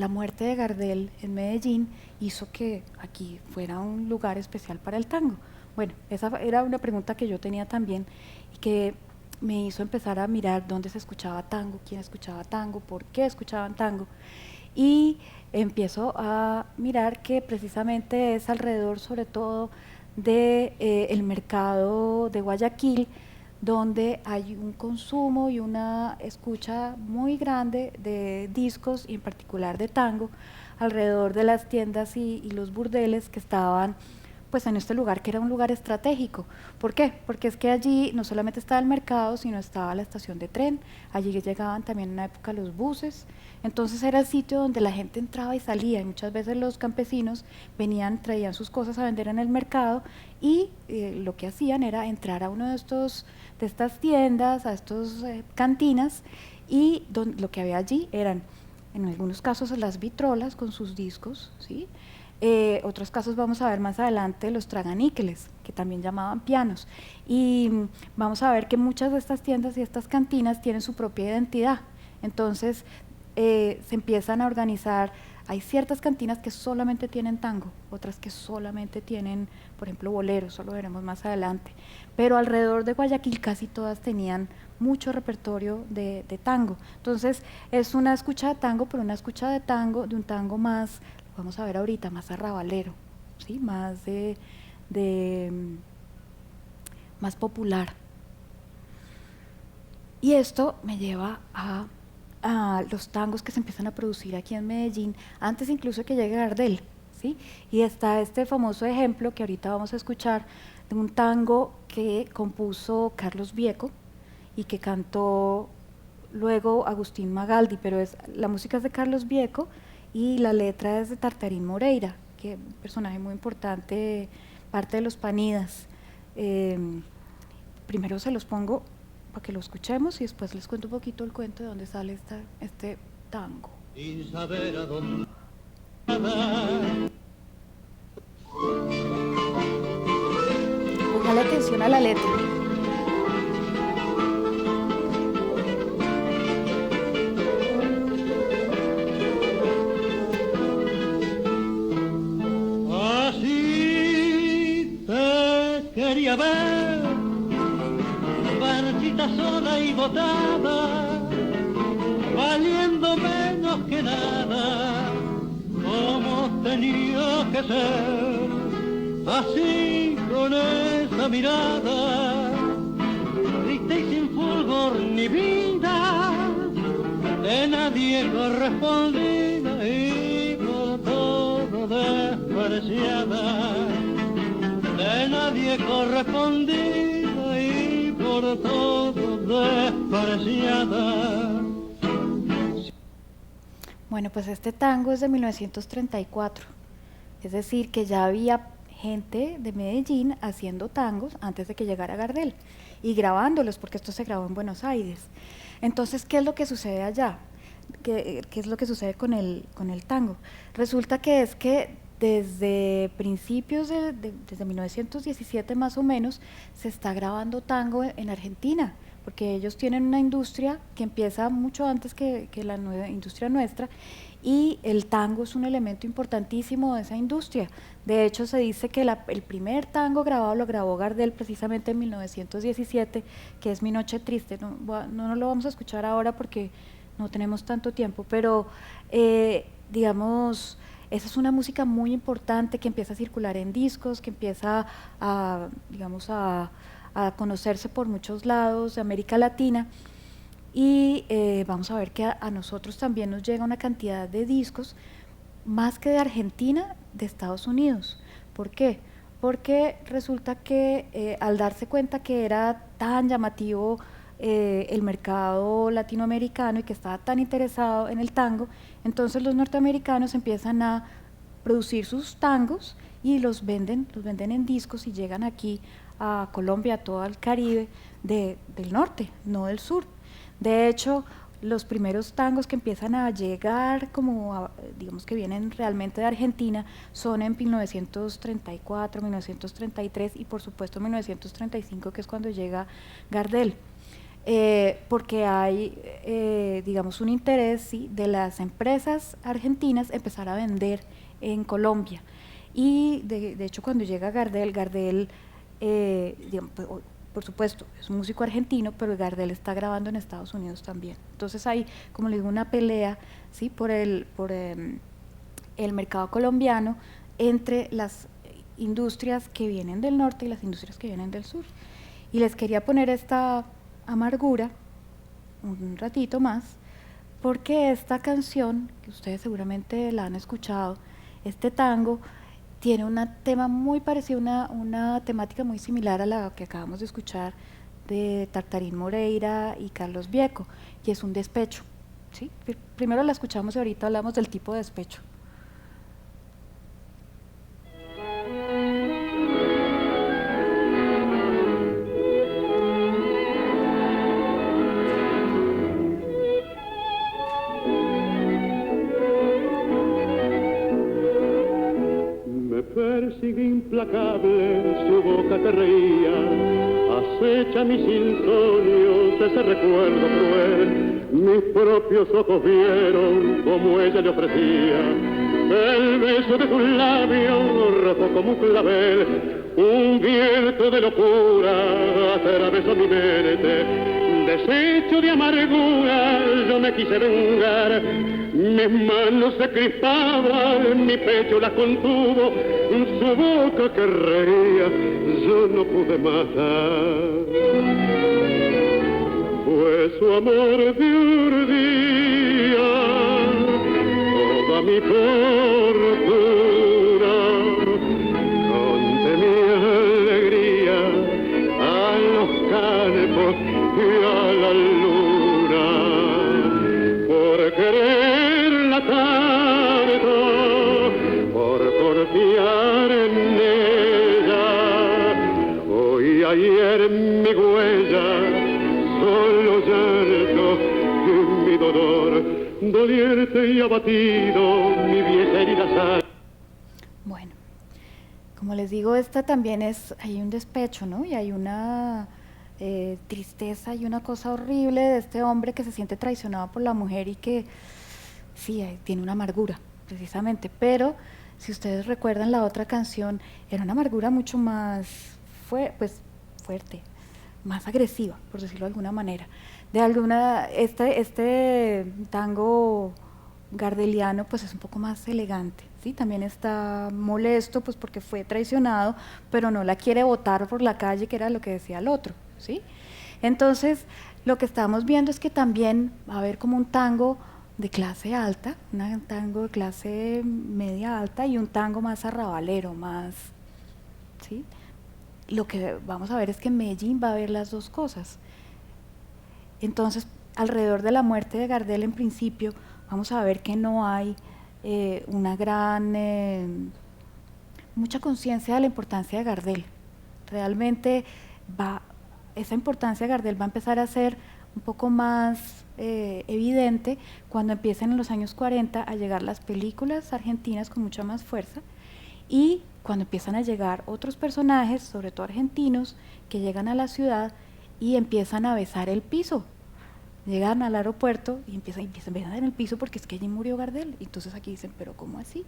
muerte de Gardel en Medellín hizo que aquí fuera un lugar especial para el tango? Bueno, esa era una pregunta que yo tenía también y que me hizo empezar a mirar dónde se escuchaba tango, quién escuchaba tango, por qué escuchaban tango. Y empiezo a mirar que precisamente es alrededor, sobre todo, del mercado de Guayaquil, donde hay un consumo y una escucha muy grande de discos y en particular de tango alrededor de las tiendas y los burdeles que estaban pues en este lugar que era un lugar estratégico. ¿Por qué? Porque es que allí no solamente estaba el mercado, sino estaba la estación de tren, allí llegaban también en una época los buses, entonces era el sitio donde la gente entraba y salía, y muchas veces los campesinos venían, traían sus cosas a vender en el mercado y lo que hacían era entrar a uno de estas tiendas, a estos cantinas, y lo que había allí eran, en algunos casos, las vitrolas con sus discos, ¿sí? Otros casos vamos a ver más adelante los traganíqueles, que también llamaban pianos, y vamos a ver que muchas de estas tiendas y estas cantinas tienen su propia identidad, entonces se empiezan a organizar, hay ciertas cantinas que solamente tienen tango, otras que solamente tienen, por ejemplo, boleros, eso lo veremos más adelante, pero alrededor de Guayaquil casi todas tenían mucho repertorio de tango, entonces es una escucha de tango, pero una escucha de tango, de un tango más, vamos a ver ahorita, más arrabalero, ¿sí? Más más popular. Y esto me lleva a los tangos que se empiezan a producir aquí en Medellín, antes incluso de que llegue Gardel, ¿sí? Y está este famoso ejemplo que ahorita vamos a escuchar de un tango que compuso Carlos Vieco y que cantó luego Agustín Magaldi, pero la música es de Carlos Vieco y la letra es de Tartarín Moreira, que es un personaje muy importante, parte de los Panidas. Primero se los pongo para que lo escuchemos y después les cuento un poquito el cuento de dónde sale este tango. Sin saber a dónde Póngale atención a la letra. así te quería ver, marchita sola y botada, valiendo menos que nada, como tenía que ser, así con esa mirada, triste y sin fulgor ni vida, de nadie correspondida y por todo despreciada, de nadie correspondida y por todo despreciada. Bueno, pues este tango es de 1934, es decir, que ya había gente de Medellín haciendo tangos antes de que llegara Gardel y grabándolos, porque esto se grabó en Buenos Aires. Entonces, ¿qué es lo que sucede allá? ¿Qué es lo que sucede con el tango? Resulta que es que desde principios desde 1917 más o menos, se está grabando tango en Argentina, porque ellos tienen una industria que empieza mucho antes que la nueva industria nuestra, y el tango es un elemento importantísimo de esa industria. De hecho, se dice que el primer tango grabado lo grabó Gardel precisamente en 1917, que es Mi Noche Triste. No lo vamos a escuchar ahora porque no tenemos tanto tiempo, pero digamos, esa es una música muy importante que empieza a circular en discos, que empieza digamos, a conocerse por muchos lados de América Latina, y vamos a ver que a nosotros también nos llega una cantidad de discos, más que de Argentina, de Estados Unidos. ¿Por qué? Porque resulta que al darse cuenta que era tan llamativo el mercado latinoamericano y que estaba tan interesado en el tango, entonces los norteamericanos empiezan a producir sus tangos y los venden en discos y llegan aquí a Colombia, a todo el Caribe del norte, no del sur. De hecho, los primeros tangos que empiezan a llegar, digamos que vienen realmente de Argentina, son en 1934, 1933 y por supuesto 1935, que es cuando llega Gardel. Porque hay, digamos, un interés, ¿sí?, de las empresas argentinas empezar a vender en Colombia. Y de hecho, cuando llega Gardel, digamos, por supuesto, es un músico argentino, pero Gardel está grabando en Estados Unidos también. Entonces hay, como le digo, una pelea, ¿sí?, por el mercado colombiano entre las industrias que vienen del norte y las industrias que vienen del sur. Y les quería poner esta amargura un ratito más, porque esta canción, que ustedes seguramente la han escuchado, este tango, tiene un tema muy parecido, una temática muy similar a la que acabamos de escuchar de Tartarín Moreira y Carlos Vieco, y es un despecho. ¿Sí? Primero la escuchamos y ahorita hablamos del tipo de despecho. Me persigue implacable su boca que reía, acecha mis insomnios ese recuerdo cruel. Mis propios ojos vieron como ella le ofrecía el beso de tus labios, rojo como un clavel. Un viento de locura atravesó mi mente, deshecho de amargura, yo me quise vengar. Mis manos se crispaban, mi pecho las contuvo, su boca que reía, yo no pude matar. Fue su amor de un día, toda mi fortuna, conté mi alegría a los campos y a la luna, por quererla tanto, por confiar en ella. Hoy ayer mi huella, solo llanto y mi dolor, doliente y abatido, mi vieja herida sana. Bueno, como les digo, esta también hay un despecho, ¿no? Y hay una tristeza y una cosa horrible de este hombre que se siente traicionado por la mujer y que sí, tiene una amargura, precisamente. Pero si ustedes recuerdan la otra canción, era una amargura mucho más fuerte, más agresiva, por decirlo de alguna manera. Este tango gardeliano pues es un poco más elegante, ¿sí? También está molesto pues porque fue traicionado, pero no la quiere botar por la calle, que era lo que decía el otro, ¿sí? Entonces, lo que estamos viendo es que también va a haber como un tango de clase alta, un tango de clase media alta y un tango más arrabalero, más, ¿sí? Lo que vamos a ver es que en Medellín va a haber las dos cosas. Entonces, alrededor de la muerte de Gardel, en principio, vamos a ver que no hay mucha conciencia de la importancia de Gardel. Realmente esa importancia de Gardel va a empezar a ser un poco más evidente cuando empiecen en los años 40 a llegar las películas argentinas con mucha más fuerza y cuando empiezan a llegar otros personajes, sobre todo argentinos, que llegan a la ciudad y empiezan a besar el piso. Llegan al aeropuerto y empiezan a besar en el piso porque es que allí murió Gardel. Entonces aquí dicen, ¿pero cómo así?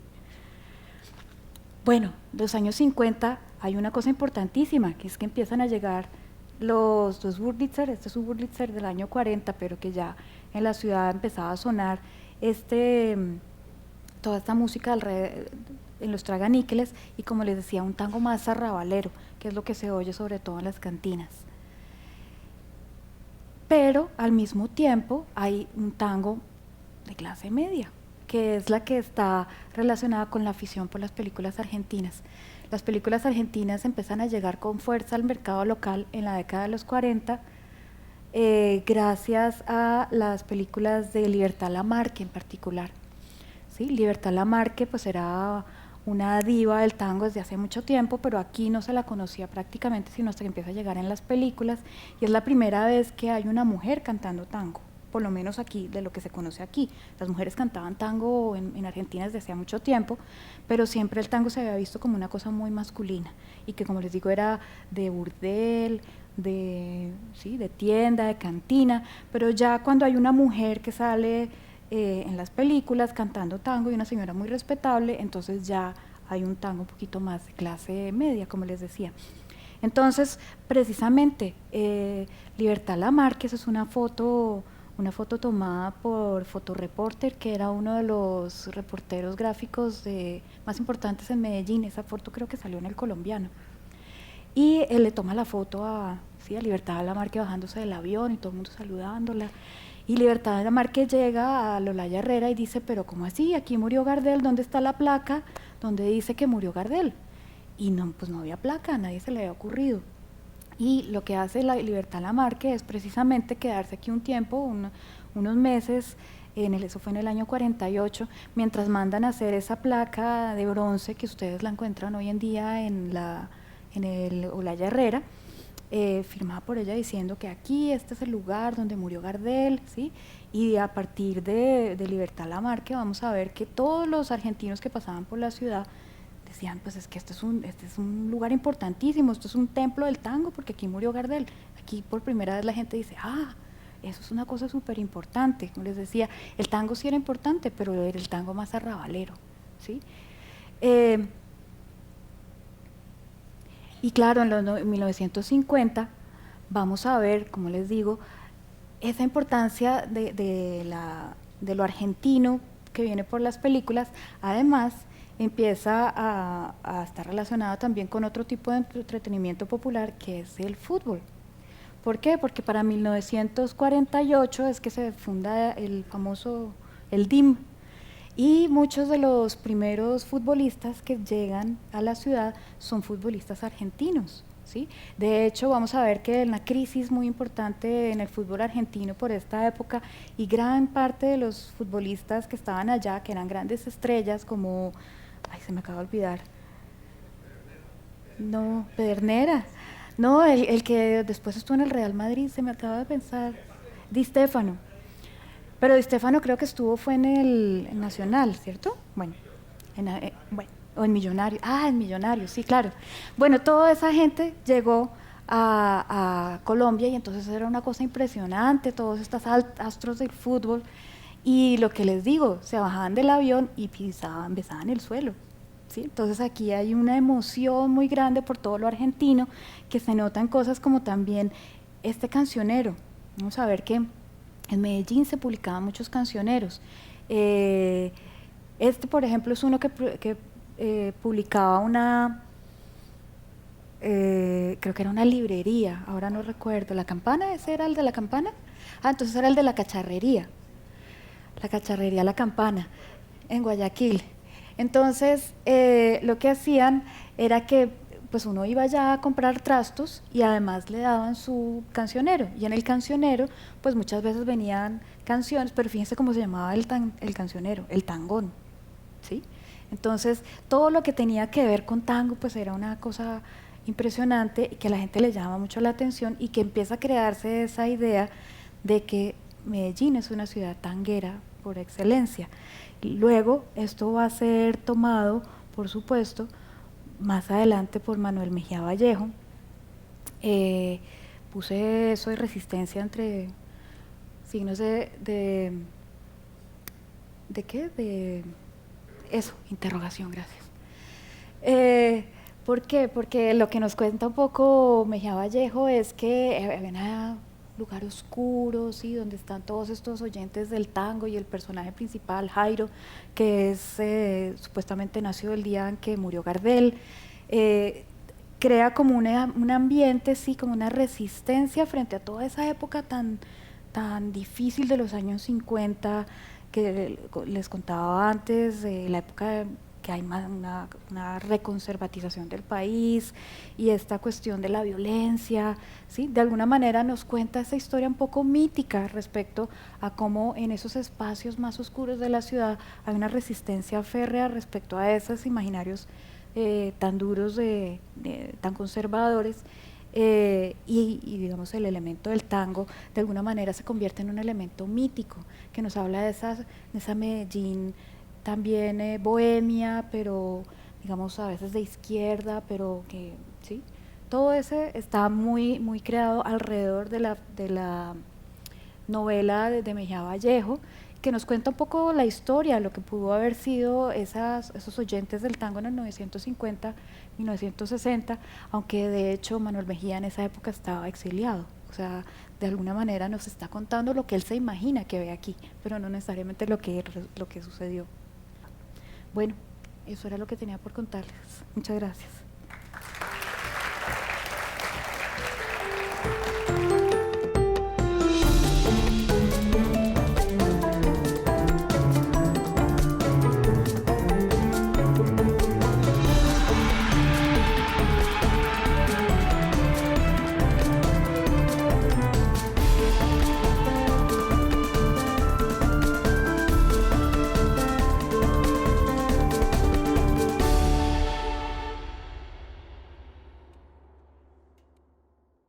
Bueno, en los años 50 hay una cosa importantísima, que es que empiezan a llegar los Wurlitzer. Este es un Wurlitzer del año 40, pero que ya en la ciudad empezaba a sonar toda esta música en los traganíqueles y, como les decía, un tango más arrabalero, que es lo que se oye sobre todo en las cantinas. Pero al mismo tiempo hay un tango de clase media, que es la que está relacionada con la afición por las películas argentinas. Las películas argentinas empiezan a llegar con fuerza al mercado local en la década de los 40, gracias a las películas de Libertad Lamarque en particular. ¿Sí? Libertad Lamarque pues era una diva del tango desde hace mucho tiempo, pero aquí no se la conocía prácticamente sino hasta que empieza a llegar en las películas, y es la primera vez que hay una mujer cantando tango, por lo menos aquí, de lo que se conoce aquí. Las mujeres cantaban tango en Argentina desde hace mucho tiempo, pero siempre el tango se había visto como una cosa muy masculina, y que, como les digo, era de burdel, de tienda, de cantina, pero ya cuando hay una mujer que sale en las películas cantando tango y una señora muy respetable, entonces ya hay un tango un poquito más de clase media, como les decía. Entonces, precisamente, Libertad Lamarque, esa es una foto tomada por Fotoreporter, que era uno de los reporteros gráficos más importantes en Medellín. Esa foto creo que salió en El Colombiano. y él le toma la foto sí, a Libertad Lamarque bajándose del avión y todo el mundo saludándola. Y Libertad Lamarque llega a Olaya Herrera y dice, pero ¿cómo así? Aquí murió Gardel, ¿dónde está la placa donde dice que murió Gardel? Y no, pues no había placa, a nadie se le había ocurrido. Y lo que hace la Libertad Lamarque es precisamente quedarse aquí un tiempo, unos meses, eso fue en el año 48, mientras mandan a hacer esa placa de bronce que ustedes la encuentran hoy en día en el Olaya Herrera, firmada por ella diciendo que aquí este es el lugar donde murió Gardel, ¿sí? Y a partir de Libertad Lamarque vamos a ver que todos los argentinos que pasaban por la ciudad decían, pues es que este es un lugar importantísimo, esto es un templo del tango porque aquí murió Gardel. Aquí por primera vez la gente dice, eso es una cosa súper importante. Como les decía, el tango sí era importante, pero era el tango más arrabalero, ¿sí? Y claro, en 1950 vamos a ver, como les digo, esa importancia de lo argentino que viene por las películas. Además, empieza a estar relacionada también con otro tipo de entretenimiento popular, que es el fútbol. ¿Por qué? Porque para 1948 es que se funda el famoso, el DIM, y muchos de los primeros futbolistas que llegan a la ciudad son futbolistas argentinos, ¿sí? De hecho, vamos a ver que hay una crisis muy importante en el fútbol argentino por esta época, y gran parte de los futbolistas que estaban allá, que eran grandes estrellas como, se me acaba de olvidar, no, Pedernera, no, el que después estuvo en el Real Madrid, se me acaba de pensar, Di Stéfano. Pero Di Stéfano creo que fue en el Nacional, ¿cierto? Bueno, o en Millonarios. En Millonarios, sí, claro. Bueno, toda esa gente llegó a Colombia y entonces era una cosa impresionante, todos estos astros del fútbol. Y lo que les digo, se bajaban del avión y besaban el suelo, ¿sí? Entonces aquí hay una emoción muy grande por todo lo argentino, que se notan cosas como también este cancionero. Vamos a ver que en Medellín se publicaban muchos cancioneros. Por ejemplo, es uno que publicaba creo que era una librería, ahora no recuerdo. ¿La Campana? ¿Ese era el de La Campana? Entonces era el de La Cacharrería. La Cacharrería La Campana, en Guayaquil. Entonces, lo que hacían era que pues uno iba ya a comprar trastos y además le daban su cancionero, y en el cancionero pues muchas veces venían canciones, pero fíjense cómo se llamaba el cancionero, el tangón, ¿sí? Entonces todo lo que tenía que ver con tango pues era una cosa impresionante y que a la gente le llama mucho la atención, y que empieza a crearse esa idea de que Medellín es una ciudad tanguera por excelencia. Y luego esto va a ser tomado, por supuesto, más adelante por Manuel Mejía Vallejo. Puse eso de resistencia entre signos ¿de qué? De eso, interrogación, gracias. ¿Por qué? Porque lo que nos cuenta un poco Mejía Vallejo es que había un lugar oscuro, ¿sí? Donde están todos estos oyentes del tango, y el personaje principal, Jairo, que es supuestamente nació el día en que murió Gardel. Crea como un ambiente, sí, como una resistencia frente a toda esa época tan difícil de los años 50, que les contaba antes, la época que hay una reconservatización del país y esta cuestión de la violencia, ¿sí? De alguna manera nos cuenta esa historia un poco mítica respecto a cómo en esos espacios más oscuros de la ciudad hay una resistencia férrea respecto a esos imaginarios tan duros, tan conservadores, y digamos el elemento del tango de alguna manera se convierte en un elemento mítico que nos habla de esa Medellín también bohemia, pero digamos a veces de izquierda, pero que sí, todo ese está muy, muy creado alrededor de la novela de Mejía Vallejo, que nos cuenta un poco la historia, lo que pudo haber sido esos oyentes del tango en el 1950, 1960, aunque de hecho Manuel Mejía en esa época estaba exiliado. O sea, de alguna manera nos está contando lo que él se imagina que ve aquí, pero no necesariamente lo que sucedió. Bueno, eso era lo que tenía por contarles. Muchas gracias.